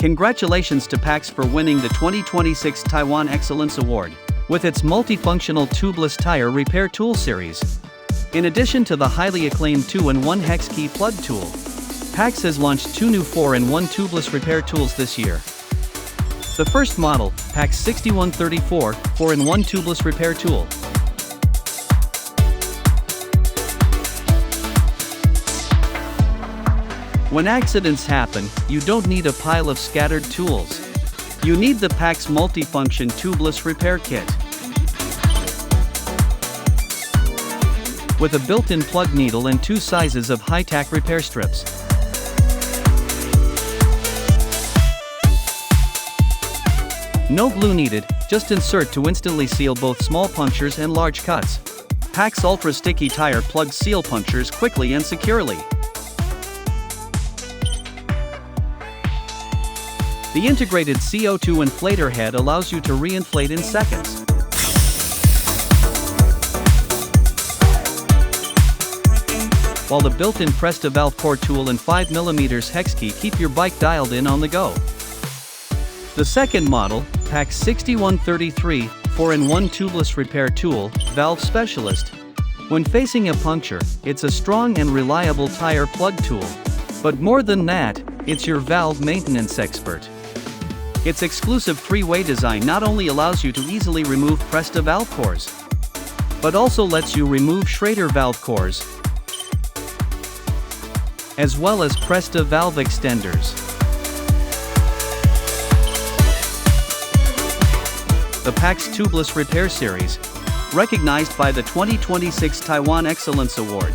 Congratulations to PAX for winning the 2026 Taiwan Excellence Award with its multifunctional tubeless tire repair tool series. In addition to the highly acclaimed 2-in-1 hex key plug tool, PAX has launched 2 new 4-in-1 tubeless repair tools this year. The first model, PAX 6134, 4-in-1 tubeless repair tool. When accidents happen, you don't need a pile of scattered tools. You need the PAX multifunction tubeless repair kit. With a built-in plug needle and 2 sizes of high-tack repair strips. No glue needed, just insert to instantly seal both small punctures and large cuts. PAX Ultra Sticky Tire plugs seal punctures quickly and securely. The integrated CO2 inflator head allows you to re-inflate in seconds. While the built-in Presta valve core tool and 5mm hex key keep your bike dialed in on the go. The second model, PAX 6133, 4-in-1 tubeless repair tool, valve specialist. When facing a puncture, it's a strong and reliable tire plug tool. But more than that, it's your valve maintenance expert. Its exclusive 3-way design not only allows you to easily remove Presta valve cores, but also lets you remove Schrader valve cores, as well as Presta valve extenders. The PAX Tubeless Repair Series, recognized by the 2026 Taiwan Excellence Award,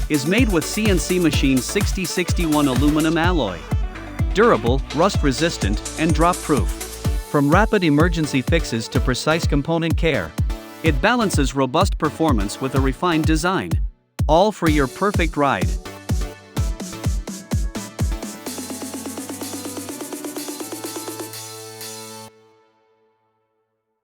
is made with CNC machined 6061 aluminum alloy. Durable, rust-resistant, and drop-proof. From rapid emergency fixes to precise component care, it balances robust performance with a refined design. All for your perfect ride.